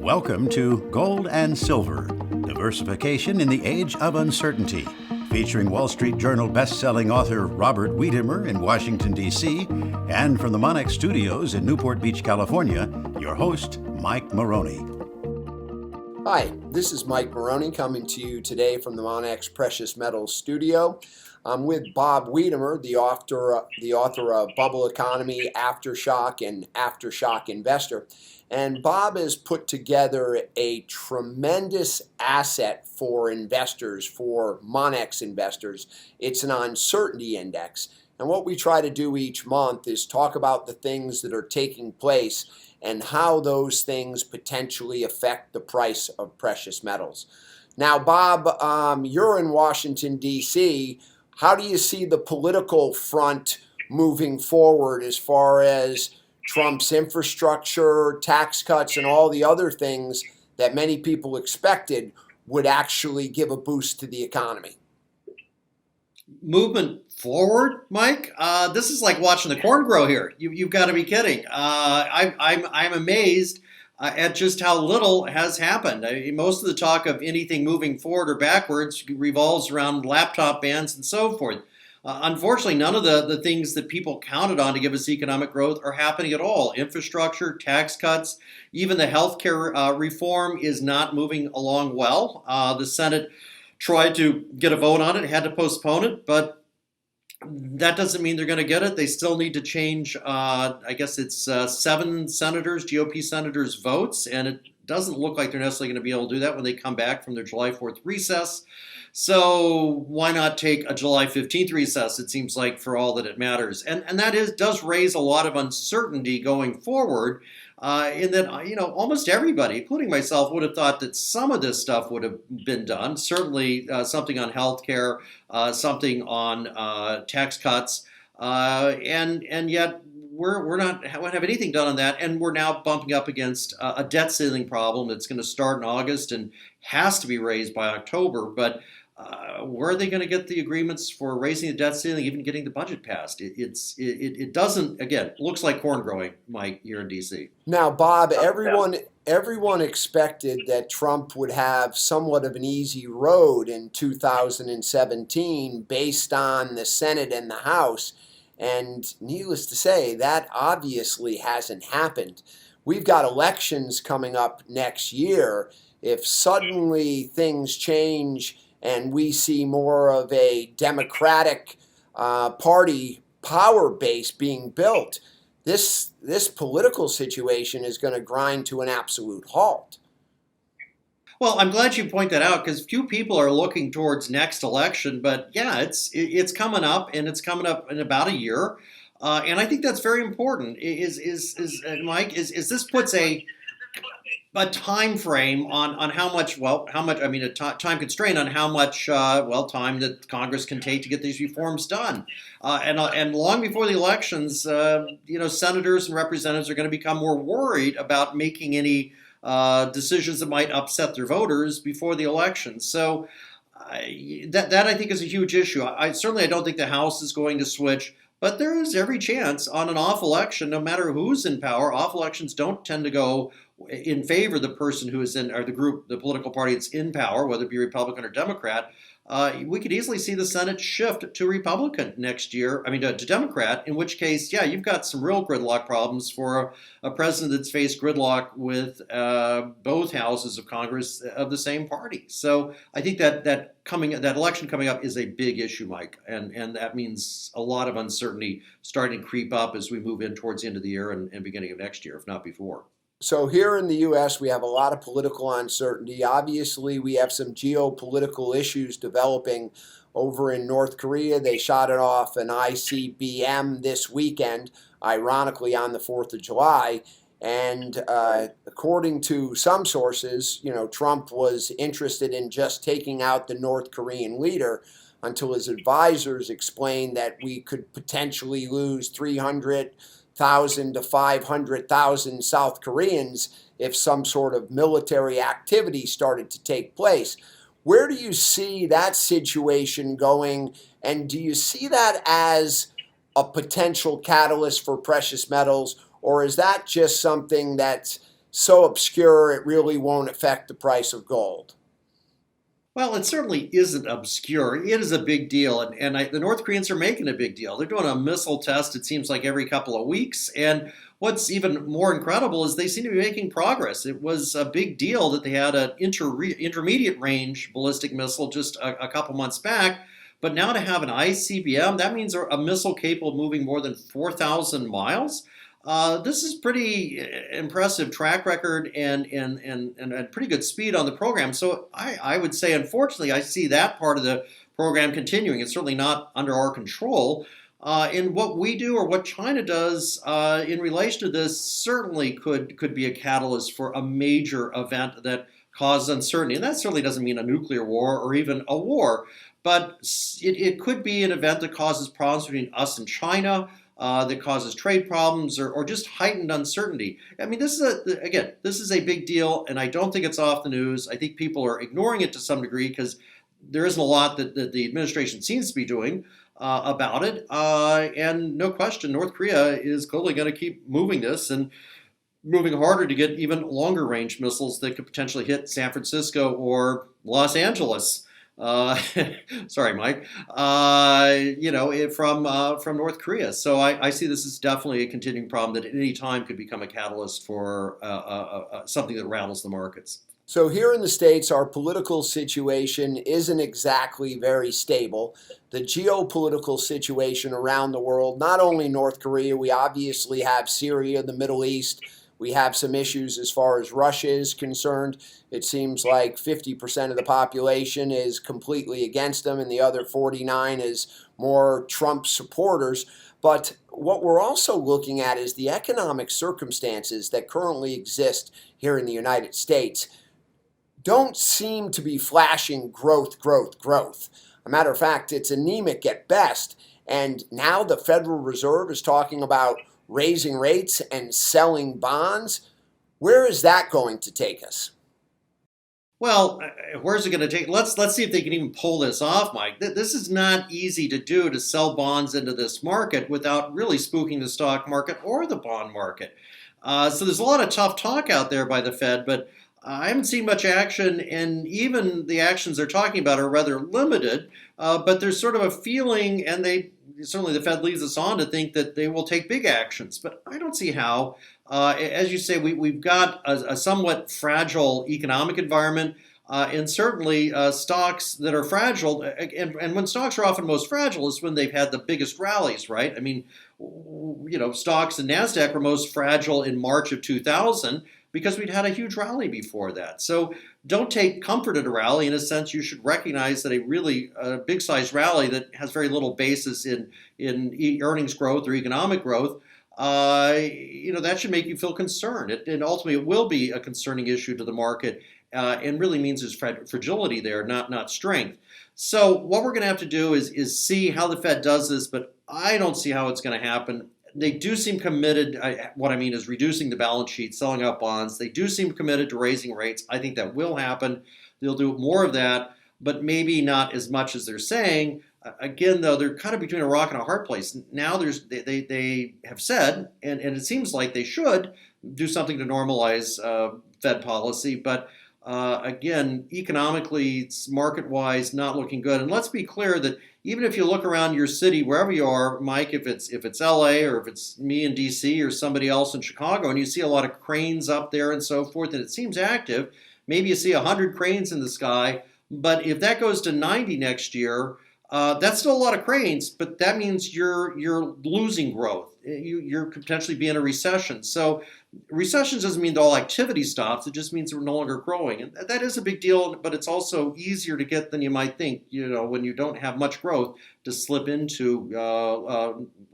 Welcome to Gold and Silver, Diversification in the Age of Uncertainty, featuring Wall Street Journal best-selling author Robert Wiedemer in Washington, D.C., and from the Monex studios in Newport Beach, California, your host, Mike Maroney. Hi, this is Mike Maroney coming to you today from the Monex Precious Metals studio. I'm with Bob Wiedemer, the author of Bubble Economy, Aftershock, and Aftershock Investor. And Bob has put together a tremendous asset for investors, for Monex investors. It's an uncertainty index. And what we try to do each month is talk about the things that are taking place and how those things potentially affect the price of precious metals. Now, Bob, you're in Washington, D.C. How do you see the political front moving forward as far as Trump's infrastructure, tax cuts, and all the other things that many people expected would actually give a boost to the economy? Movement forward, Mike? This is like watching the corn grow here. You've got to be kidding. I'm amazed at just how little has happened. Most of the talk of anything moving forward or backwards revolves around laptop bans and so forth. Unfortunately, none of the things that people counted on to give us economic growth are happening at all. Infrastructure, tax cuts, even the healthcare reform is not moving along well. The Senate tried to get a vote on it, had to postpone it, but that doesn't mean they're going to get it. They still need to change, I guess it's 7 senators, GOP senators' votes, and it doesn't look like they're necessarily going to be able to do that when they come back from their July 4th recess. So why not take a July 15th recess, it seems like, for all that it matters. And that does raise a lot of uncertainty going forward, in that, almost everybody, including myself, would have thought that some of this stuff would have been done. Certainly something on healthcare, something on tax cuts, and yet we're not have anything done on that, and we're now bumping up against a debt ceiling problem that's going to start in August and has to be raised by October. But where are they going to get the agreements for raising the debt ceiling, even getting the budget passed? It doesn't, again, looks like corn growing, Mike, here in D.C. Now, Bob, everyone expected that Trump would have somewhat of an easy road in 2017 based on the Senate and the House. And needless to say, that obviously hasn't happened. We've got elections coming up next year. If suddenly things change and we see more of a Democratic Party power base being built, this political situation is going to grind to an absolute halt. Well, I'm glad you point that out, because few people are looking towards next election. But yeah, it's coming up, and it's coming up in about a year, and I think that's very important. Mike, this puts a time frame on how much a time constraint on how much time that Congress can take to get these reforms done, and long before the elections, senators and representatives are going to become more worried about making any decisions that might upset their voters before the election. So that I think is a huge issue. I don't think the House is going to switch, but there is every chance on an off election, no matter who's in power. Off elections don't tend to go in favor of the person who is in, or the political party that's in power, whether it be Republican or Democrat. We could easily see the Senate shift to Republican next year, to Democrat, in which case, you've got some real gridlock problems for a president that's faced gridlock with both houses of Congress of the same party. So I think that election coming up is a big issue, Mike, and that means a lot of uncertainty starting to creep up as we move in towards the end of the year and beginning of next year, if not before. So here in the U.S., we have a lot of political uncertainty. Obviously, we have some geopolitical issues developing over in North Korea. They shot it off an ICBM this weekend, ironically on the 4th of July. And according to some sources, Trump was interested in just taking out the North Korean leader until his advisors explained that we could potentially lose 300,000 to 500,000 South Koreans if some sort of military activity started to take place. Where do you see that situation going, and do you see that as a potential catalyst for precious metals, or is that just something that's so obscure it really won't affect the price of gold? Well, it certainly isn't obscure. It is a big deal, the North Koreans are making a big deal. They're doing a missile test, it seems like every couple of weeks. And what's even more incredible is they seem to be making progress. It was a big deal that they had an intermediate range ballistic missile just a couple months back. But now to have an ICBM, that means a missile capable of moving more than 4,000 miles. This is pretty impressive track record and pretty good speed on the program. So I would say, unfortunately, I see that part of the program continuing. It's certainly not under our control. And what we do or what China does in relation to this certainly could be a catalyst for a major event that causes uncertainty. And that certainly doesn't mean a nuclear war or even a war, but it could be an event that causes problems between us and China. That causes trade problems or just heightened uncertainty. I mean, this is a big deal, and I don't think it's off the news. I think people are ignoring it to some degree because there isn't a lot that the administration seems to be doing about it. And no question, North Korea is clearly going to keep moving this and moving harder to get even longer range missiles that could potentially hit San Francisco or Los Angeles. Sorry, Mike. From North Korea. So I see this as definitely a continuing problem that at any time could become a catalyst for something that rattles the markets. So here in the States, our political situation isn't exactly very stable. The geopolitical situation around the world, not only North Korea, we obviously have Syria, the Middle East. We have some issues as far as Russia is concerned. It seems like 50% of the population is completely against them, and the other 49 is more Trump supporters. But what we're also looking at is the economic circumstances that currently exist here in the United States don't seem to be flashing growth. A matter of fact, it's anemic at best. And now the Federal Reserve is talking about raising rates and selling bonds. Where is that going to take us? Well, where's it going to take? Let's see if they can even pull this off, Mike. This is not easy to do, to sell bonds into this market without really spooking the stock market or the bond market. So there's a lot of tough talk out there by the Fed, but I haven't seen much action, and even the actions they're talking about are rather limited. But there's sort of a feeling, and certainly the Fed leads us on to think that they will take big actions, but I don't see how. As you say, we've got a somewhat fragile economic environment, and certainly stocks that are fragile. And when stocks are often most fragile is when they've had the biggest rallies, right? I mean, stocks and NASDAQ were most fragile in March of 2000 because we'd had a huge rally before that. So don't take comfort in a rally. In a sense, you should recognize that a really big-sized rally that has very little basis in earnings growth or economic growth, that should make you feel concerned. And ultimately, it will be a concerning issue to the market, and really means there's fragility there, not strength. So what we're going to have to do is see how the Fed does this, but I don't see how it's going to happen. They do seem committed. What I mean is reducing the balance sheet, selling out bonds. They do seem committed to raising rates. I think that will happen. They'll do more of that, but maybe not as much as they're saying. Again, though, they're kind of between a rock and a hard place. Now they have said, and it seems like they should do something to normalize Fed policy, but again, economically, market-wise, not looking good. And let's be clear that even if you look around your city, wherever you are, Mike, if it's LA or if it's me in DC or somebody else in Chicago, and you see a lot of cranes up there and so forth, and it seems active, maybe you see 100 cranes in the sky, but if that goes to 90 next year, that's still a lot of cranes, but that means you're losing growth. You're potentially be in a recession. So recession doesn't mean that all activity stops. It just means we're no longer growing. And that is a big deal, but it's also easier to get than you might think, when you don't have much growth, to slip into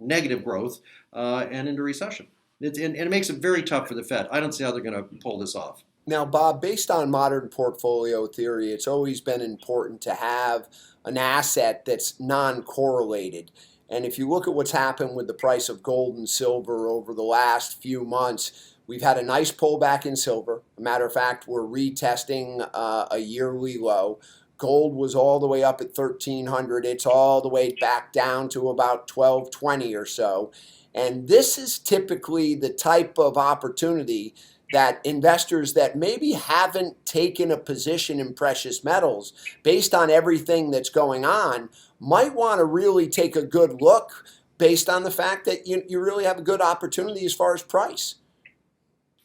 negative growth and into recession. And it makes it very tough for the Fed. I don't see how they're going to pull this off. Now, Bob, based on modern portfolio theory, it's always been important to have an asset that's non-correlated. And if you look at what's happened with the price of gold and silver over the last few months, we've had a nice pullback in silver. As a matter of fact, we're retesting a yearly low. Gold was all the way up at 1,300. It's all the way back down to about 1,220 or so. And this is typically the type of opportunity that investors that maybe haven't taken a position in precious metals based on everything that's going on might want to really take a good look based on the fact that you really have a good opportunity as far as price.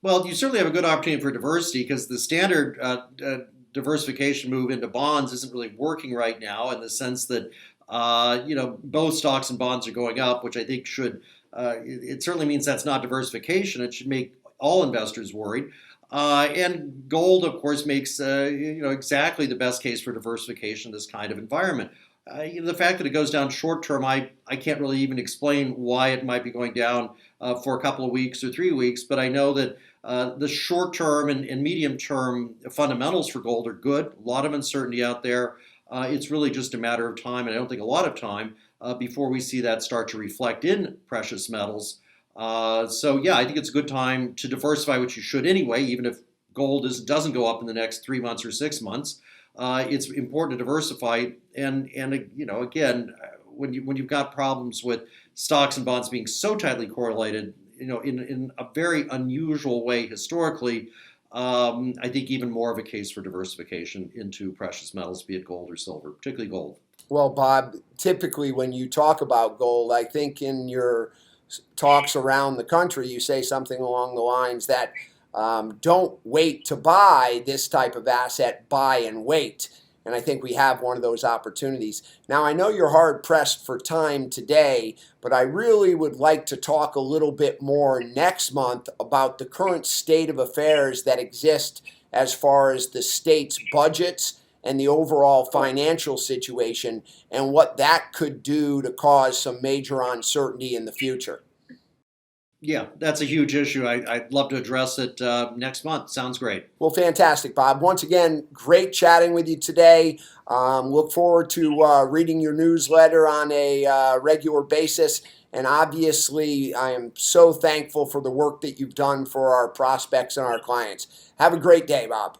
Well, you certainly have a good opportunity for diversity because the standard diversification move into bonds isn't really working right now in the sense that both stocks and bonds are going up, which I think should it certainly means that's not diversification. It should make all investors worried. And gold, of course, makes exactly the best case for diversification in this kind of environment. The fact that it goes down short term, I can't really even explain why it might be going down for a couple of weeks or 3 weeks, but I know that the short term and medium term fundamentals for gold are good. A lot of uncertainty out there. It's really just a matter of time, and I don't think a lot of time, before we see that start to reflect in precious metals. So yeah, I think it's a good time to diversify, which you should anyway, even if gold doesn't go up in the next 3 months or 6 months. It's important to diversify, and again, when you've got problems with stocks and bonds being so tightly correlated, in a very unusual way historically, I think even more of a case for diversification into precious metals, be it gold or silver, particularly gold. Well, Bob, typically when you talk about gold, I think in your talks around the country, you say something along the lines that don't wait to buy this type of asset, buy and wait. And I think we have one of those opportunities. Now, I know you're hard pressed for time today, but I really would like to talk a little bit more next month about the current state of affairs that exist as far as the state's budgets and the overall financial situation and what that could do to cause some major uncertainty in the future. Yeah, that's a huge issue. I'd love to address it next month. Sounds great. Well, fantastic, Bob. Once again, great chatting with you today. Look forward to reading your newsletter on a regular basis. And obviously, I am so thankful for the work that you've done for our prospects and our clients. Have a great day, Bob.